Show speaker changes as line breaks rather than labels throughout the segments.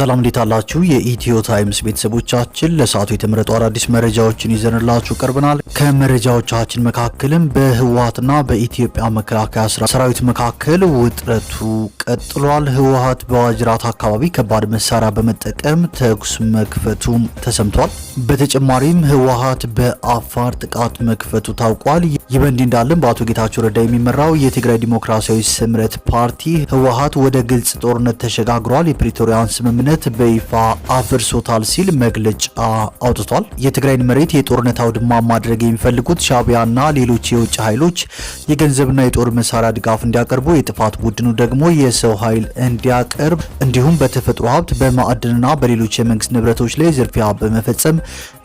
ሰላም እንዴት አላችሁ? የኢትዮ ታይምስ ቤተሰቦቻችን ለሰዓቱ የተመረጡ አዳዲስ መረጃዎችን ይዘንላችሁ ቀርበናል። ከመረጃዎቻችን መካከልም በህወሓትና በኢትዮጵያ መከላከያ ሰራዊት መካከል ውጥረቱ ቀጥሏል። ህወሓት በዋጅራት አካባቢ ከባድ መሳሪያ በመጠቀም ተኩስ መክፈቱም ተሰምቷል። በተጨማሪም ህወሓት በአፋር ጥቃት መክፈቱ ታውቋል። ይህ በእንዲህ እንዳለም በአቶ ጌታቸው ረዳ የሚመራው የትግራይ ዲሞክራሲያዊ ስምረት ፓርቲ ህወሓት ወደ ግልጽ ጦርነት ተሸጋግሯል፣ የፕሪቶሪያን ስምምነት በይፋ አፍርሶታል ሲል መግለጫ አውጥቷል። የትግራይን መሬት የጦርነት አውድማ ማድረግ የሚፈልጉት ሻዕቢያና ሌሎች የውጭ ኃይሎች የገንዘብና የጦር መሳሪያ ድጋፍ እንዲያቀርቡ፣ የጥፋት ቡድኑ ደግሞ የሰው ኃይል እንዲያቀርብ እንዲሁም በተፈጥሮ ሀብት በማዕድንና በሌሎች የመንግስት ንብረቶች ላይ ዝርፊያ በመፈጸም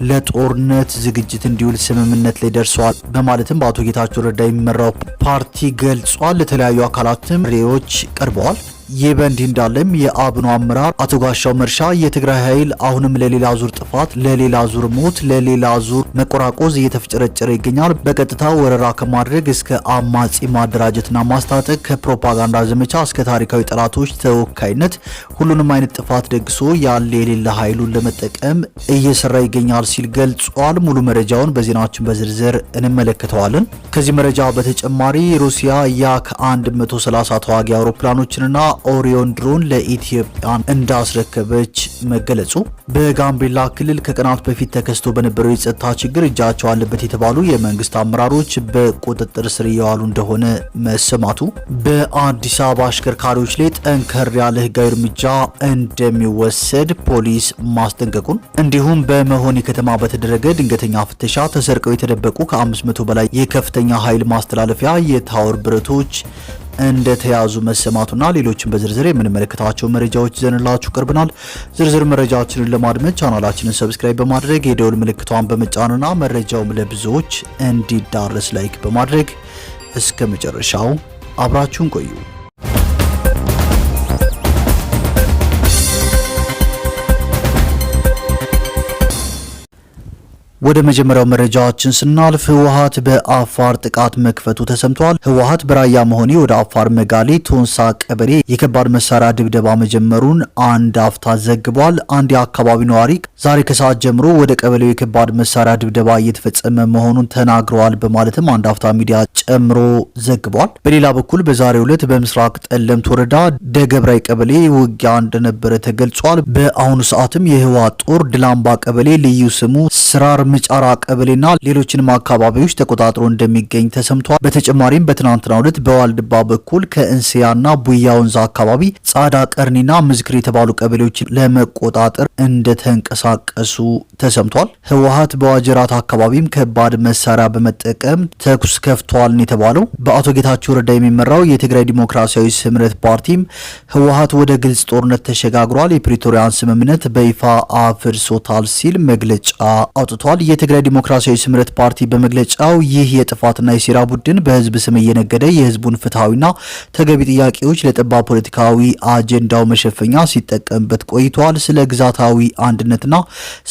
ለጦርነት ዝግጅት እንዲውል ስምምነት ላይ ደርሷል በማለትም በአቶ ጌታቸው ረዳ የሚመራው ፓርቲ ገልጿል። ለተለያዩ አካላትም ጥሪዎች ቀርበዋል። ይህ በእንዲህ እንዳለም የአብኑ አመራር አቶ ጋሻው መርሻ የትግራይ ኃይል አሁንም ለሌላ ዙር ጥፋት፣ ለሌላ ዙር ሞት፣ ለሌላ ዙር መቆራቆዝ እየተፍጨረጨረ ይገኛል። በቀጥታ ወረራ ከማድረግ እስከ አማጺ ማደራጀትና ማስታጠቅ፣ ከፕሮፓጋንዳ ዘመቻ እስከ ታሪካዊ ጠላቶች ተወካይነት ሁሉንም አይነት ጥፋት ደግሶ ያለ የሌለ ኃይሉን ለመጠቀም እየሰራ ይገኛል ሲል ገልጿል። ሙሉ መረጃውን በዜናችን በዝርዝር እንመለከተዋለን። ከዚህ መረጃ በተጨማሪ ሩሲያ ያክ 130 ተዋጊ አውሮፕላኖችንና ኦሪዮን ድሮን ለኢትዮጵያ እንዳስረከበች መገለጹ፣ በጋምቤላ ክልል ከቀናት በፊት ተከስቶ በነበረው የጸጥታ ችግር እጃቸው አለበት የተባሉ የመንግስት አመራሮች በቁጥጥር ስር እየዋሉ እንደሆነ መሰማቱ፣ በአዲስ አበባ አሽከርካሪዎች ላይ ጠንከር ያለ ህጋዊ እርምጃ እንደሚወሰድ ፖሊስ ማስጠንቀቁን፣ እንዲሁም በመሆኒ ከተማ በተደረገ ድንገተኛ ፍተሻ ተሰርቀው የተደበቁ ከ500 በላይ የከፍተኛ ኃይል ማስተላለፊያ የታወር ብረቶች እንደተያዙ መሰማቱና ሌሎችን በዝርዝር የምንመለከታቸው መረጃዎች ይዘንላችሁ ቀርበናል። ዝርዝር መረጃዎችን ለማድመጥ ቻናላችንን ሰብስክራይብ በማድረግ የደወል ምልክቷን በመጫንና መረጃውም ለብዙዎች እንዲዳረስ ላይክ በማድረግ እስከ መጨረሻው አብራችሁን ቆዩ። ወደ መጀመሪያው መረጃችን ስናልፍ ህወሓት በአፋር ጥቃት መክፈቱ ተሰምቷል። ህወሓት በራያ መሆኒ ወደ አፋር መጋሌ ቶንሳ ቀበሌ የከባድ መሳሪያ ድብደባ መጀመሩን አንድ አፍታ ዘግቧል። አንድ የአካባቢው ነዋሪ ዛሬ ከሰዓት ጀምሮ ወደ ቀበሌው የከባድ መሳሪያ ድብደባ እየተፈጸመ መሆኑን ተናግረዋል በማለትም አንድ አፍታ ሚዲያ ጨምሮ ዘግቧል። በሌላ በኩል በዛሬው ዕለት በምስራቅ ጠለምት ወረዳ ደገብራይ ቀበሌ ውጊያ እንደነበረ ተገልጿል። በአሁኑ ሰዓትም የህወሓት ጦር ድላምባ ቀበሌ ልዩ ስሙ ስራር ምጫራ ቀበሌና ሌሎችንም አካባቢዎች ተቆጣጥሮ እንደሚገኝ ተሰምቷል። በተጨማሪም በትናንትናው ዕለት በዋልድባ በኩል ከእንስያና ቡያ ወንዝ አካባቢ ጻዳ ቀርኒና ምዝክር የተባሉ ቀበሌዎችን ለመቆጣጠር እንደተንቀሳቀሱ ተሰምቷል። ህወሓት በዋጅራት አካባቢም ከባድ መሳሪያ በመጠቀም ተኩስ ከፍቷል የተባለው በአቶ ጌታቸው ረዳ የሚመራው የትግራይ ዲሞክራሲያዊ ስምረት ፓርቲም ህወሓት ወደ ግልጽ ጦርነት ተሸጋግሯል፣ የፕሪቶሪያን ስምምነት በይፋ አፍርሶታል ሲል መግለጫ አውጥቷል። የትግራይ ዲሞክራሲያዊ ስምረት ፓርቲ በመግለጫው ይህ የጥፋትና የሴራ ቡድን በህዝብ ስም እየነገደ የህዝቡን ፍትሐዊና ተገቢ ጥያቄዎች ለጠባብ ፖለቲካዊ አጀንዳው መሸፈኛ ሲጠቀምበት ቆይቷል። ስለ ግዛታዊ አንድነትና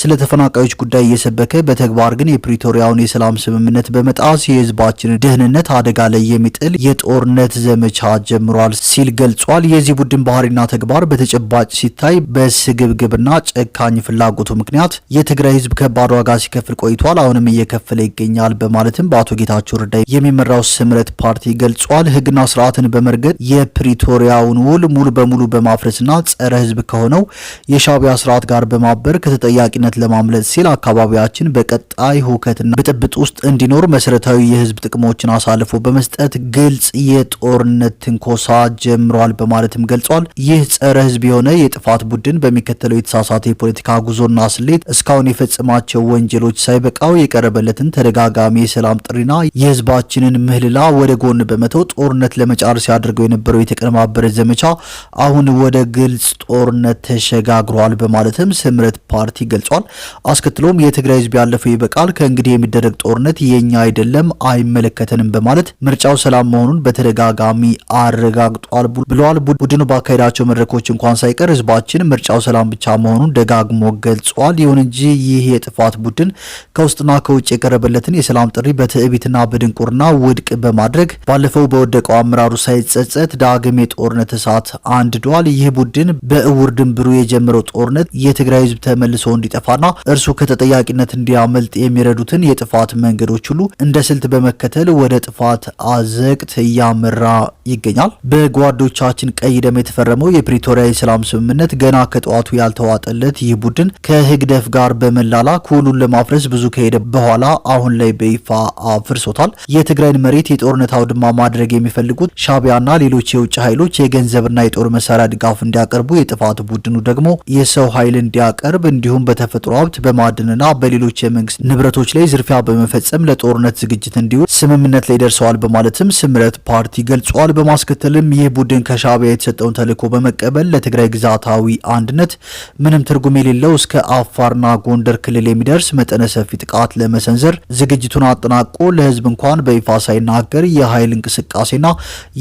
ስለ ተፈናቃዮች ጉዳይ እየሰበከ በተግባር ግን የፕሪቶሪያውን የሰላም ስምምነት በመጣስ የህዝባችንን ደህንነት አደጋ ላይ የሚጥል የጦርነት ዘመቻ ጀምሯል ሲል ገልጿል። የዚህ ቡድን ባህሪና ተግባር በተጨባጭ ሲታይ በስግብግብና ጨካኝ ፍላጎቱ ምክንያት የትግራይ ህዝብ ከባድ ዋጋ ሲከፍል ቆይቷል፣ አሁንም እየከፈለ ይገኛል በማለትም በአቶ ጌታቸው ረዳ የሚመራው ስምረት ፓርቲ ገልጿል። ህግና ስርዓትን በመርገጥ የፕሪቶሪያውን ውል ሙሉ በሙሉ በማፍረስና ጸረ ህዝብ ከሆነው የሻዕቢያ ስርዓት ጋር በማበር ከተጠያቂነት ለማምለጥ ሲል አካባቢያችን በቀጣይ ሁከትና ብጥብጥ ውስጥ እንዲኖር መሰረታዊ የህዝብ ጥቅሞችን አሳልፎ በመስጠት ግልጽ የጦርነት ትንኮሳ ጀምሯል በማለትም ገልጿል። ይህ ጸረ ህዝብ የሆነ የጥፋት ቡድን በሚከተለው የተሳሳተ የፖለቲካ ጉዞና ስሌት እስካሁን የፈጸማቸው ወንጀሎች ሳይበቃው የቀረበለትን ተደጋጋሚ የሰላም ጥሪና የህዝባችንን ምህልላ ወደ ጎን በመተው ጦርነት ለመጫር ሲያደርገው የነበረው የተቀነባበረ ዘመቻ አሁን ወደ ግልጽ ጦርነት ተሸጋግሯል በማለትም ስምረት ፓርቲ ገልጿል። አስከትሎም የትግራይ ህዝብ ያለፈው ይበቃል፣ ከእንግዲህ የሚደረግ ጦርነት የኛ አይደለም፣ አይመለከተንም በማለት ምርጫው ሰላም መሆኑን በተደጋጋሚ አረጋግጧል ብለዋል። ቡድኑ ባካሄዳቸው መድረኮች እንኳን ሳይቀር ህዝባችን ምርጫው ሰላም ብቻ መሆኑን ደጋግሞ ገልጿል። ይሁን እንጂ ይህ የጥፋት ቡድን ከውስጥና ከውጭ የቀረበለትን የሰላም ጥሪ በትዕቢትና በድንቁርና ውድቅ በማድረግ ባለፈው በወደቀው አመራሩ ሳይጸጸት ዳግም የጦርነት እሳት አንድዷል። ይህ ቡድን በእውር ድንብሩ የጀመረው ጦርነት የትግራይ ህዝብ ተመልሶ እንዲጠፋና እርሱ ከተጠያቂነት እንዲያመልጥ የሚረዱትን የጥፋት መንገዶች ሁሉ እንደ ስልት በመከተል ወደ ጥፋት አዘቅት እያመራ ይገኛል። በጓዶቻችን ቀይ ደም የተፈረመው የፕሪቶሪያ የሰላም ስምምነት ገና ከጠዋቱ ያልተዋጠለት ይህ ቡድን ከህግደፍ ጋር በመላላክ ሁሉን ለማፍረስ ብዙ ከሄደ በኋላ አሁን ላይ በይፋ አፍርሶታል። የትግራይን መሬት የጦርነት አውድማ ማድረግ የሚፈልጉት ሻዕቢያና ሌሎች የውጭ ኃይሎች የገንዘብና የጦር መሳሪያ ድጋፍ እንዲያቀርቡ፣ የጥፋት ቡድኑ ደግሞ የሰው ኃይል እንዲያቀርብ እንዲሁም በተፈጥሮ ሀብት በማዕድንና በሌሎች የመንግስት ንብረቶች ላይ ዝርፊያ በመፈጸም ለጦርነት ዝግጅት እንዲውል ስምምነት ላይ ደርሰዋል በማለትም ስምረት ፓርቲ ገልጿል። በማስከተልም ይህ ቡድን ከሻዕቢያ የተሰጠውን ተልዕኮ በመቀበል ለትግራይ ግዛታዊ አንድነት ምንም ትርጉም የሌለው እስከ አፋርና ጎንደር ክልል የሚደርስ መጠነ ሰፊ ጥቃት ለመሰንዘር ዝግጅቱን አጠናቆ ለህዝብ እንኳን በይፋ ሳይናገር የኃይል እንቅስቃሴና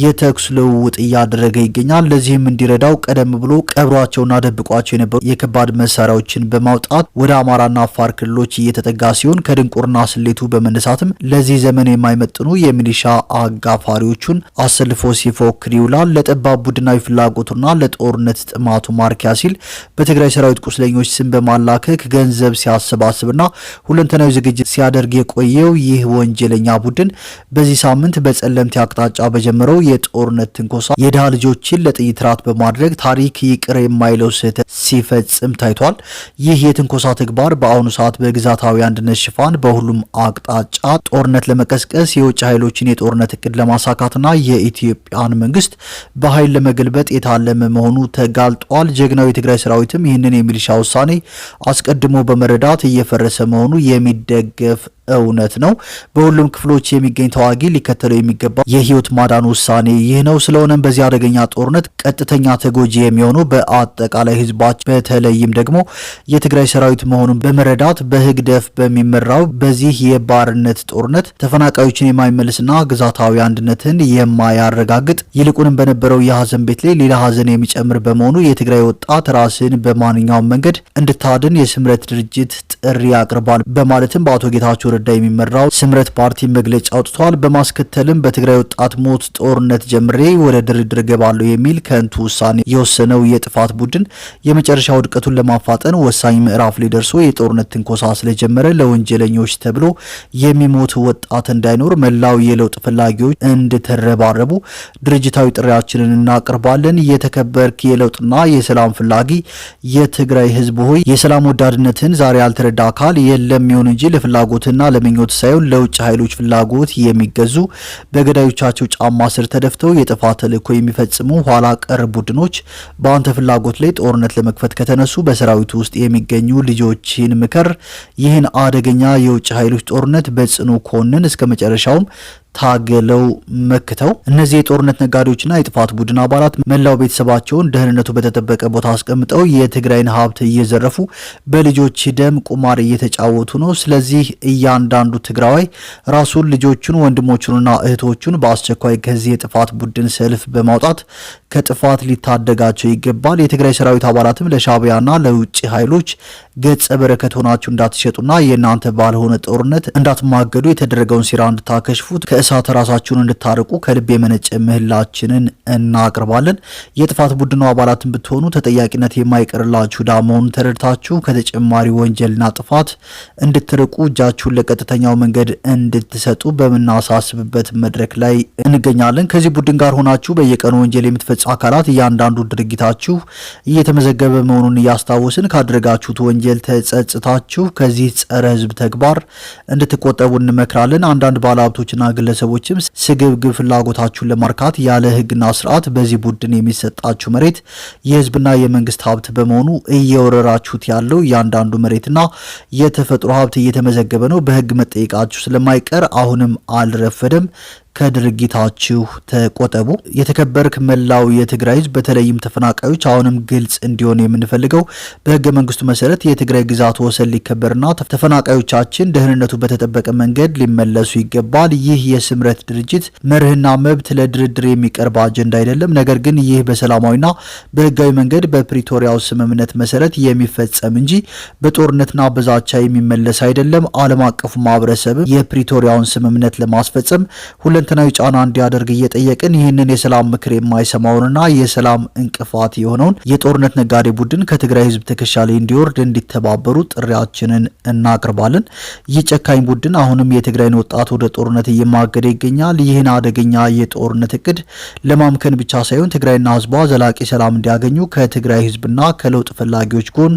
የተኩስ ልውውጥ እያደረገ ይገኛል። ለዚህም እንዲረዳው ቀደም ብሎ ቀብሯቸውና ደብቋቸው የነበሩ የከባድ መሳሪያዎችን በማውጣት ወደ አማራና አፋር ክልሎች እየተጠጋ ሲሆን ከድንቁርና ስሌቱ በመነሳትም ለዚህ ዘመን የማይመጥኑ የሚሊሻ አጋፋሪዎቹን አሰልፎ ሲፎክር ይውላል። ለጠባብ ቡድናዊ ፍላጎቱና ለጦርነት ጥማቱ ማርኪያ ሲል በትግራይ ሰራዊት ቁስለኞች ስም በማላከክ ገንዘብ ሲያሰባስብና ሁለንተናዊ ዝግጅት ሲያደርግ የቆየው ይህ ወንጀለኛ ቡድን በዚህ ሳምንት በጸለምቲ አቅጣጫ በጀመረው የጦርነት ትንኮሳ የድሃ ልጆችን ለጥይት ራት በማድረግ ታሪክ ይቅር የማይለው ስህተት ሲፈጽም ታይቷል። ይህ የትንኮሳ ተግባር በአሁኑ ሰዓት በግዛታዊ አንድነት ሽፋን በሁሉም አቅጣጫ ጦርነት ለመቀስቀስ የውጭ ኃይሎችን የጦርነት እቅድ ለማሳካትና የኢትዮጵያን መንግስት በኃይል ለመገልበጥ የታለመ መሆኑ ተጋልጧል። ጀግናው የትግራይ ሰራዊትም ይህንን የሚሊሻ ውሳኔ አስቀድሞ በመረዳት እየፈረሰ መሆኑ የሚደገፍ እውነት ነው። በሁሉም ክፍሎች የሚገኝ ተዋጊ ሊከተለው የሚገባ የህይወት ማዳን ውሳኔ ይህ ነው። ስለሆነም በዚህ አደገኛ ጦርነት ቀጥተኛ ተጎጂ የሚሆኑ በአጠቃላይ ህዝባችን በተለይም ደግሞ የትግራይ ሰራዊት መሆኑን በመረዳት በህግደፍ በሚመራው በዚህ የባርነት ጦርነት ተፈናቃዮችን የማይመልስና ግዛታዊ አንድነትን የማያረጋግጥ ይልቁንም በነበረው የሀዘን ቤት ላይ ሌላ ሀዘን የሚጨምር በመሆኑ የትግራይ ወጣት ራስን በማንኛውም መንገድ እንድታድን የስምረት ድርጅት ጥሪ ያቀርባል በማለትም በአቶ ጌታቸው ረዳ የሚመራው ስምረት ፓርቲ መግለጫ አውጥቷል። በማስከተልም በትግራይ ወጣት ሞት ጦርነት ጀምሬ ወደ ድርድር ገባለሁ የሚል ከንቱ ውሳኔ የወሰነው የጥፋት ቡድን የመጨረሻ ውድቀቱን ለማፋጠን ወሳኝ ምዕራፍ ላይ ደርሶ የጦርነት ትንኮሳ ስለጀመረ ለወንጀለኞች ተብሎ የሚሞት ወጣት እንዳይኖር መላው የለውጥ ፈላጊዎች እንድትረባረቡ ድርጅታዊ ጥሪያችንን እናቀርባለን። የተከበርክ የለውጥና የሰላም ፍላጊ የትግራይ ህዝብ ሆይ የሰላም ወዳድነትን ዛሬ ያልተረዳ አካል የለም ይሁን እንጂ ለፍላጎትና ለምኞት ሳይሆን ለውጭ ኃይሎች ፍላጎት የሚገዙ በገዳዮቻቸው ጫማ ስር ተደፍተው የጥፋት ተልዕኮ የሚፈጽሙ ኋላ ቀር ቡድኖች በአንተ ፍላጎት ላይ ጦርነት ለመክፈት ከተነሱ በሰራዊቱ ውስጥ የሚገኙ ልጆችን ምከር። ይህን አደገኛ የውጭ ኃይሎች ጦርነት በጽኑ ኮንን እስከ መጨረሻውም ታገለው መክተው። እነዚህ የጦርነት ነጋዴዎችና የጥፋት ቡድን አባላት መላው ቤተሰባቸውን ደህንነቱ በተጠበቀ ቦታ አስቀምጠው የትግራይን ሀብት እየዘረፉ በልጆች ደም ቁማር እየተጫወቱ ነው። ስለዚህ እያንዳንዱ ትግራዋይ ራሱን፣ ልጆቹን፣ ወንድሞቹንና እህቶቹን በአስቸኳይ ከዚህ የጥፋት ቡድን ሰልፍ በማውጣት ከጥፋት ሊታደጋቸው ይገባል። የትግራይ ሰራዊት አባላትም ለሻዕቢያና ለውጭ ኃይሎች ገጸ በረከት ሆናችሁ እንዳትሸጡና የእናንተ ባልሆነ ጦርነት እንዳትማገዱ የተደረገውን ሴራ እንድታከሽፉት ከእሳት ራሳችሁን እንድታርቁ ከልብ የመነጨ ምህላችንን እናቀርባለን። የጥፋት ቡድኑ አባላትን ብትሆኑ ተጠያቂነት የማይቀርላችሁ ዕዳ መሆኑን ተረድታችሁ ከተጨማሪ ወንጀልና ጥፋት እንድትርቁ እጃችሁን ለቀጥተኛው መንገድ እንድትሰጡ በምናሳስብበት መድረክ ላይ እንገኛለን። ከዚህ ቡድን ጋር ሆናችሁ በየቀኑ ወንጀል የምትፈጽሙ አካላት እያንዳንዱ ድርጊታችሁ እየተመዘገበ መሆኑን እያስታወስን ካደረጋችሁት ወንጀል ተጸጽታችሁ ከዚህ ጸረ ህዝብ ተግባር እንድትቆጠቡ እንመክራለን። አንዳንድ ባለሀብቶችና ግለሰቦችም ስግብግብ ፍላጎታችሁን ለማርካት ያለ ህግና ስርዓት በዚህ ቡድን የሚሰጣችሁ መሬት የህዝብና የመንግስት ሀብት በመሆኑ እየወረራችሁት ያለው እያንዳንዱ መሬትና የተፈጥሮ ሀብት እየተመዘገበ ነው። በህግ መጠየቃችሁ ስለማይቀር አሁንም አልረፈደም። ከድርጊታችሁ ተቆጠቡ። የተከበርክ መላው የትግራይ ህዝብ በተለይም ተፈናቃዮች አሁንም ግልጽ እንዲሆን የምንፈልገው በህገ መንግስቱ መሰረት የትግራይ ግዛት ወሰን ሊከበርና ተፈናቃዮቻችን ደህንነቱ በተጠበቀ መንገድ ሊመለሱ ይገባል። ይህ የስምረት ድርጅት መርህና መብት ለድርድር የሚቀርብ አጀንዳ አይደለም። ነገር ግን ይህ በሰላማዊና በህጋዊ መንገድ በፕሪቶሪያው ስምምነት መሰረት የሚፈጸም እንጂ በጦርነትና በዛቻ የሚመለስ አይደለም። ዓለም አቀፉ ማህበረሰብ የፕሪቶሪያውን ስምምነት ለማስፈጸም ሁለንተናዊ ጫና እንዲያደርግ እየጠየቅን ይህንን የሰላም ምክር የማይሰማውንና የሰላም እንቅፋት የሆነውን የጦርነት ነጋዴ ቡድን ከትግራይ ህዝብ ትከሻ ላይ እንዲወርድ እንዲተባበሩ ጥሪያችንን እናቀርባለን። ይህ ጨካኝ ቡድን አሁንም የትግራይን ወጣት ወደ ጦርነት እየማገደ ይገኛል። ይህን አደገኛ የጦርነት እቅድ ለማምከን ብቻ ሳይሆን ትግራይና ህዝቧ ዘላቂ ሰላም እንዲያገኙ ከትግራይ ህዝብና ከለውጥ ፈላጊዎች ጎን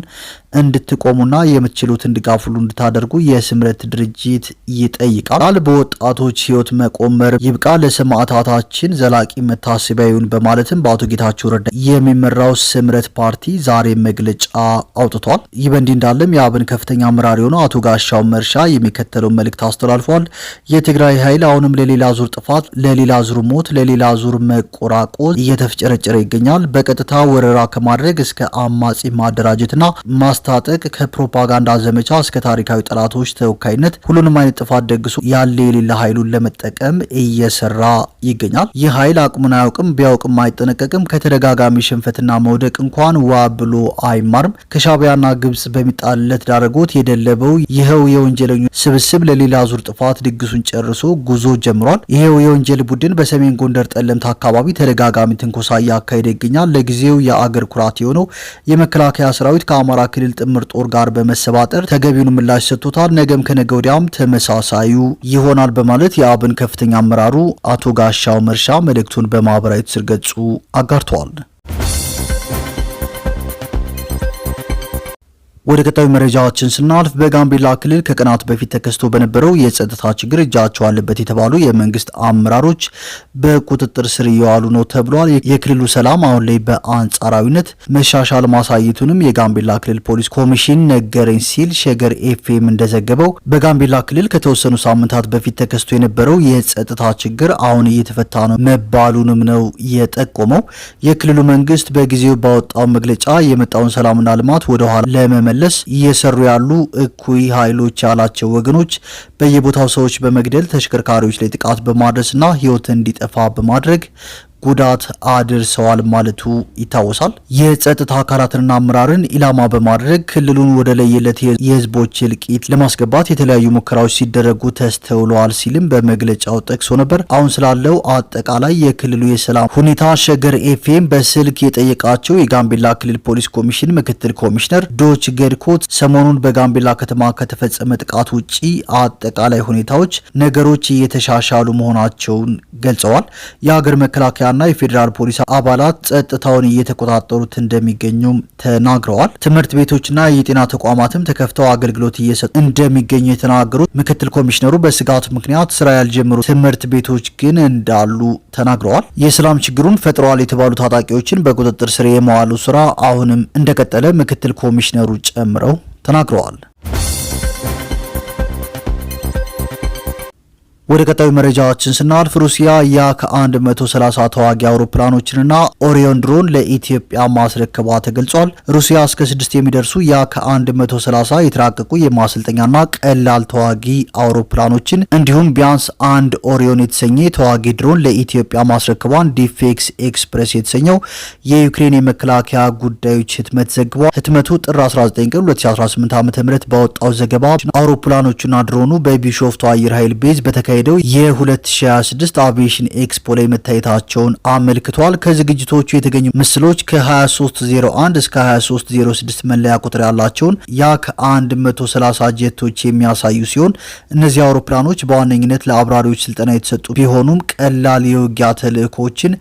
እንድትቆሙና የምትችሉትን ድጋፍ ሁሉ እንድታደርጉ የስምረት ድርጅት ይጠይቃል። በወጣቶች ህይወት መቆመር ይብቃ፣ ለሰማዕታታችን ዘላቂ መታሰቢያ ይሁን በማለትም በአቶ ጌታቸው ረዳ የሚመራው ስምረት ፓርቲ ዛሬ መግለጫ አውጥቷል። ይህ በእንዲህ እንዳለም የአብን ከፍተኛ አመራር የሆነው አቶ ጋሻው መርሻ የሚከተለውን መልእክት አስተላልፏል። የትግራይ ኃይል አሁንም ለሌላ ዙር ጥፋት፣ ለሌላ ዙር ሞት፣ ለሌላ ዙር መቆራቆዝ እየተፍጨረጨረ ይገኛል። በቀጥታ ወረራ ከማድረግ እስከ አማጺ ማደራጀትና ማስታጠቅ፣ ከፕሮፓጋንዳ ዘመቻ እስከ ታሪካዊ ጠላቶች ተወካይነት ሁሉንም አይነት ጥፋት ደግሶ ያለ የሌላ ኃይሉን ለመጠቀም እየሰራ ይገኛል። ይህ ኃይል አቅሙን አያውቅም፣ ቢያውቅም አይጠነቀቅም። ከተደጋጋሚ ሽንፈትና መውደቅ እንኳን ዋ ብሎ አይማርም። ከሻዕቢያና ግብጽ በሚጣልለት ዳረጎት የደለበው ይኸው የወንጀለኞች ስብስብ ለሌላ ዙር ጥፋት ድግሱን ጨርሶ ጉዞ ጀምሯል። ይኸው የወንጀል ቡድን በሰሜን ጎንደር ጠለምት አካባቢ ተደጋጋሚ ትንኮሳ እያካሄደ ይገኛል። ለጊዜው የአገር ኩራት የሆነው የመከላከያ ሰራዊት ከአማራ ክልል ጥምር ጦር ጋር በመሰባጠር ተገቢውን ምላሽ ሰጥቶታል። ነገም ከነገ ወዲያም ተመሳሳዩ ይሆናል በማለት የአብን ከፍተኛ አመራሩ አቶ ጋሻው መርሻ መልእክቱን በማህበራዊ ትስስር ገጹ አጋርተዋል። ወደ ቀጣዩ መረጃዎችን ስናልፍ በጋምቤላ ክልል ከቀናት በፊት ተከስቶ በነበረው የጸጥታ ችግር እጃቸው አለበት የተባሉ የመንግስት አመራሮች በቁጥጥር ስር እየዋሉ ነው ተብሏል። የክልሉ ሰላም አሁን ላይ በአንጻራዊነት መሻሻል ማሳየቱንም የጋምቤላ ክልል ፖሊስ ኮሚሽን ነገረኝ ሲል ሸገር ኤፍኤም እንደዘገበው በጋምቤላ ክልል ከተወሰኑ ሳምንታት በፊት ተከስቶ የነበረው የጸጥታ ችግር አሁን እየተፈታ ነው መባሉንም ነው የጠቆመው። የክልሉ መንግስት በጊዜው ባወጣው መግለጫ የመጣውን ሰላምና ልማት ወደ ኋላ ለመመለስ እየሰሩ ያሉ እኩይ ኃይሎች ያላቸው ወገኖች በየቦታው ሰዎች በመግደል ተሽከርካሪዎች ላይ ጥቃት በማድረስና ህይወት እንዲጠፋ በማድረግ ጉዳት አድርሰዋል ማለቱ ይታወሳል። የጸጥታ አካላትንና አመራርን ኢላማ በማድረግ ክልሉን ወደ ለየለት የህዝቦች እልቂት ለማስገባት የተለያዩ ሙከራዎች ሲደረጉ ተስተውለዋል ሲልም በመግለጫው ጠቅሶ ነበር። አሁን ስላለው አጠቃላይ የክልሉ የሰላም ሁኔታ ሸገር ኤፍኤም በስልክ የጠየቃቸው የጋምቤላ ክልል ፖሊስ ኮሚሽን ምክትል ኮሚሽነር ዶች ገድኮት ሰሞኑን በጋምቤላ ከተማ ከተፈጸመ ጥቃት ውጪ አጠቃላይ ሁኔታዎች ነገሮች እየተሻሻሉ መሆናቸውን ገልጸዋል። የሀገር መከላከያ ና የፌዴራል ፖሊስ አባላት ጸጥታውን እየተቆጣጠሩት እንደሚገኙም ተናግረዋል። ትምህርት ቤቶችና የጤና ተቋማትም ተከፍተው አገልግሎት እየሰጡ እንደሚገኙ የተናገሩት ምክትል ኮሚሽነሩ በስጋቱ ምክንያት ስራ ያልጀመሩ ትምህርት ቤቶች ግን እንዳሉ ተናግረዋል። የሰላም ችግሩን ፈጥረዋል የተባሉ ታጣቂዎችን በቁጥጥር ስር የመዋሉ ስራ አሁንም እንደቀጠለ ምክትል ኮሚሽነሩ ጨምረው ተናግረዋል። ወደ ቀጣዩ መረጃዎችን ስናልፍ ሩሲያ ከ130 ተዋጊ አውሮፕላኖችንና ኦሪዮን ድሮን ለኢትዮጵያ ማስረከቧ ተገልጿል። ሩሲያ እስከ 6 የሚደርሱ ከ130 የተራቀቁ የማሰልጠኛና ቀላል ተዋጊ አውሮፕላኖችን እንዲሁም ቢያንስ አንድ ኦሪዮን የተሰኘ ተዋጊ ድሮን ለኢትዮጵያ ማስረከቧን ዲፌክስ ኤክስፕሬስ የተሰኘው የዩክሬን የመከላከያ ጉዳዮች ህትመት ዘግቧል። ህትመቱ ጥር 19 ቀን 2018 ዓ.ም ባወጣው ዘገባ አውሮፕላኖቹና ድሮኑ በቢሾፍቱ አየር ኃይል ቤዝ በተካሄደው የ2026 አቪዬሽን ኤክስፖ ላይ መታየታቸውን አመልክቷል። ከዝግጅቶቹ የተገኙ ምስሎች ከ2301 እስከ 2306 መለያ ቁጥር ያላቸውን ከ130 ጄቶች የሚያሳዩ ሲሆን እነዚህ አውሮፕላኖች በዋነኝነት ለአብራሪዎች ስልጠና የተሰጡ ቢሆኑም ቀላል የውጊያ ተልዕኮችን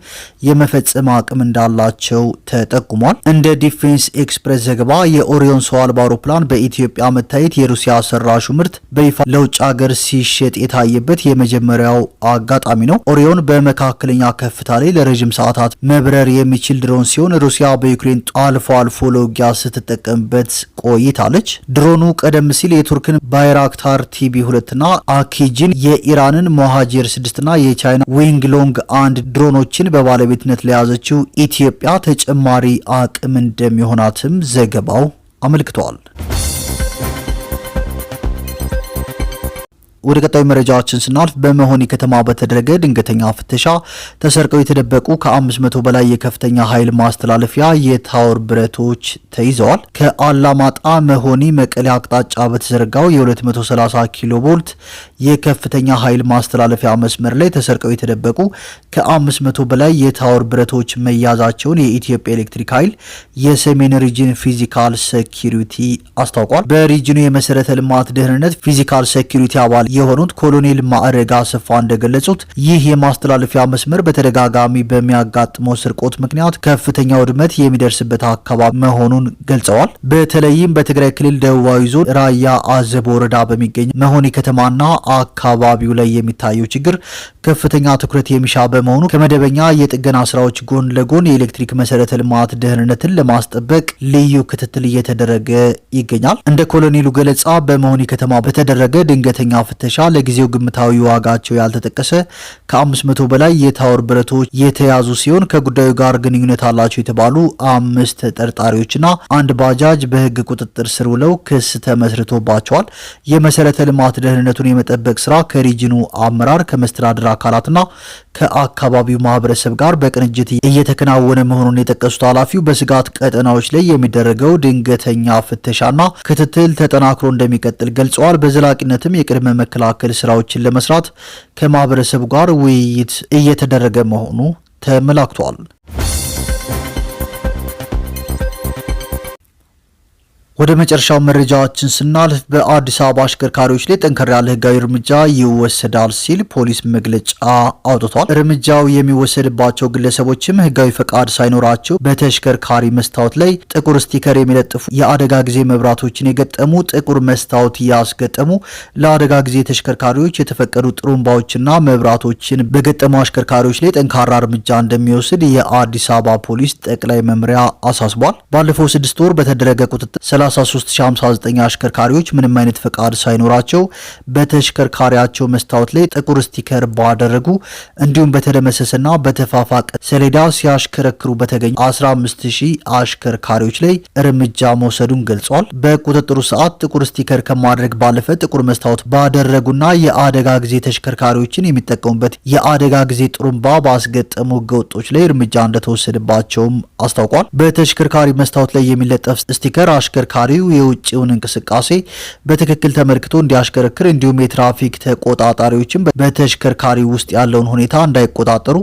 የመፈጸም አቅም እንዳላቸው ተጠቁሟል። እንደ ዲፌንስ ኤክስፕሬስ ዘገባ የኦሪዮን ሰው አልባ አውሮፕላን በኢትዮጵያ መታየት የሩሲያ ሰራሹ ምርት በይፋ ለውጭ ሀገር ሲሸጥ የታየበት የመጀመሪያው አጋጣሚ ነው። ኦሪዮን በመካከለኛ ከፍታ ላይ ለረጅም ሰዓታት መብረር የሚችል ድሮን ሲሆን ሩሲያ በዩክሬን አልፎ አልፎ ለውጊያ ስትጠቀምበት ቆይታለች። ድሮኑ ቀደም ሲል የቱርክን ባይራክታር ቲቢ2 እና አኪጂን፣ የኢራንን ሞሃጄር 6 እና የቻይና ዊንግ ሎንግ 1 ድሮኖችን በባለቤትነት ለያዘችው ኢትዮጵያ ተጨማሪ አቅም እንደሚሆናትም ዘገባው አመልክቷል። ወደ ቀጣዩ መረጃዎችን ስናልፍ በመሆኒ ከተማ በተደረገ ድንገተኛ ፍተሻ ተሰርቀው የተደበቁ ከ500 በላይ የከፍተኛ ኃይል ማስተላለፊያ የታወር ብረቶች ተይዘዋል። ከአላማጣ መሆኒ መቀሌ አቅጣጫ በተዘረጋው የ230 ኪሎ ቮልት የከፍተኛ ኃይል ማስተላለፊያ መስመር ላይ ተሰርቀው የተደበቁ ከ500 በላይ የታወር ብረቶች መያዛቸውን የኢትዮጵያ ኤሌክትሪክ ኃይል የሰሜን ሪጅን ፊዚካል ሴኩሪቲ አስታውቋል። በሪጅኑ የመሰረተ ልማት ደህንነት ፊዚካል ሴኩሪቲ አባል የሆኑት ኮሎኔል ማዕረግ አሰፋ እንደገለጹት ይህ የማስተላለፊያ መስመር በተደጋጋሚ በሚያጋጥመው ስርቆት ምክንያት ከፍተኛ ውድመት የሚደርስበት አካባቢ መሆኑን ገልጸዋል። በተለይም በትግራይ ክልል ደቡባዊ ዞን ራያ አዘቦ ወረዳ በሚገኝ መሆኒ ከተማና አካባቢው ላይ የሚታየው ችግር ከፍተኛ ትኩረት የሚሻ በመሆኑ ከመደበኛ የጥገና ስራዎች ጎን ለጎን የኤሌክትሪክ መሰረተ ልማት ደህንነትን ለማስጠበቅ ልዩ ክትትል እየተደረገ ይገኛል። እንደ ኮሎኔሉ ገለጻ በመሆኒ ከተማ በተደረገ ድንገተኛ ፍተሻ ለጊዜው ግምታዊ ዋጋቸው ያልተጠቀሰ ከ500 በላይ የታወር ብረቶች የተያዙ ሲሆን ከጉዳዩ ጋር ግንኙነት አላቸው የተባሉ 5 ተጠርጣሪዎችና አንድ ባጃጅ በሕግ ቁጥጥር ስር ውለው ክስ ተመስርቶባቸዋል። የመሰረተ ልማት ደህንነቱን የመጠበቅ ስራ ከሪጅኑ አመራር ከመስተዳድር አካላትና ከአካባቢው ማህበረሰብ ጋር በቅንጅት እየተከናወነ መሆኑን የጠቀሱት ኃላፊው በስጋት ቀጠናዎች ላይ የሚደረገው ድንገተኛ ፍተሻና ክትትል ተጠናክሮ እንደሚቀጥል ገልጸዋል። በዘላቂነትም የቅድመ መከላከል ስራዎችን ለመስራት ከማህበረሰቡ ጋር ውይይት እየተደረገ መሆኑ ተመላክቷል። ወደ መጨረሻው መረጃዎችን ስናልፍ በአዲስ አበባ አሽከርካሪዎች ላይ ጠንከር ያለ ህጋዊ እርምጃ ይወሰዳል ሲል ፖሊስ መግለጫ አውጥቷል። እርምጃው የሚወሰድባቸው ግለሰቦችም ህጋዊ ፈቃድ ሳይኖራቸው በተሽከርካሪ መስታወት ላይ ጥቁር ስቲከር የሚለጥፉ፣ የአደጋ ጊዜ መብራቶችን የገጠሙ፣ ጥቁር መስታወት ያስገጠሙ፣ ለአደጋ ጊዜ ተሽከርካሪዎች የተፈቀዱ ጥሩምባዎችና መብራቶችን በገጠሙ አሽከርካሪዎች ላይ ጠንካራ እርምጃ እንደሚወስድ የአዲስ አበባ ፖሊስ ጠቅላይ መምሪያ አሳስቧል። ባለፈው 6 ወር በተደረገ ቁጥጥር 33059 አሽከርካሪዎች ምንም አይነት ፈቃድ ሳይኖራቸው በተሽከርካሪያቸው መስታወት ላይ ጥቁር ስቲከር ባደረጉ እንዲሁም በተደመሰሰና በተፋፋቀ ሰሌዳ ሲያሽከረክሩ በተገኙ 15000 አሽከርካሪዎች ላይ እርምጃ መውሰዱን ገልጿል። በቁጥጥሩ ሰዓት ጥቁር ስቲከር ከማድረግ ባለፈ ጥቁር መስታወት ባደረጉና የአደጋ ጊዜ ተሽከርካሪዎችን የሚጠቀሙበት የአደጋ ጊዜ ጥሩምባ ባስገጠሙ ህገወጦች ላይ እርምጃ እንደተወሰደባቸውም አስታውቋል። በተሽከርካሪ መስታወት ላይ የሚለጠፍ ስቲከር አሽከርካሪው የውጭውን እንቅስቃሴ በትክክል ተመልክቶ እንዲያሽከረክር እንዲሁም የትራፊክ ተቆጣጣሪዎችን በተሽከርካሪ ውስጥ ያለውን ሁኔታ እንዳይቆጣጠሩ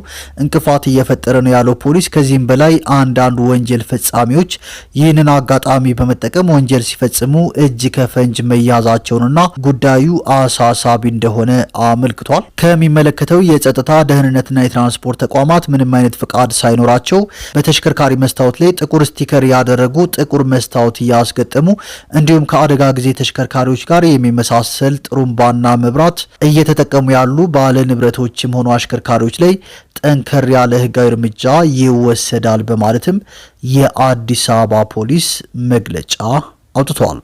እንቅፋት እየፈጠረ ነው ያለው ፖሊስ ከዚህም በላይ አንዳንድ ወንጀል ፈጻሚዎች ይህንን አጋጣሚ በመጠቀም ወንጀል ሲፈጽሙ እጅ ከፈንጅ መያዛቸውንና ጉዳዩ አሳሳቢ እንደሆነ አመልክቷል። ከሚመለከተው የጸጥታ ደህንነትና የትራንስፖርት ተቋማት ምንም አይነት ፍቃድ ሳይኖራቸው በተሽከርካሪ መስታወት ላይ ጥቁር ስቲከር ያደረጉ፣ ጥቁር መስታወት ያስገጠሙ እንዲሁም ከአደጋ ጊዜ ተሽከርካሪዎች ጋር የሚመሳሰል ጥሩምባና መብራት እየተጠቀሙ ያሉ ባለ ንብረቶችም ሆኑ አሽከርካሪዎች ላይ ጠንከር ያለ ህጋዊ እርምጃ ይወሰዳል በማለትም የአዲስ አበባ ፖሊስ መግለጫ አውጥቷል።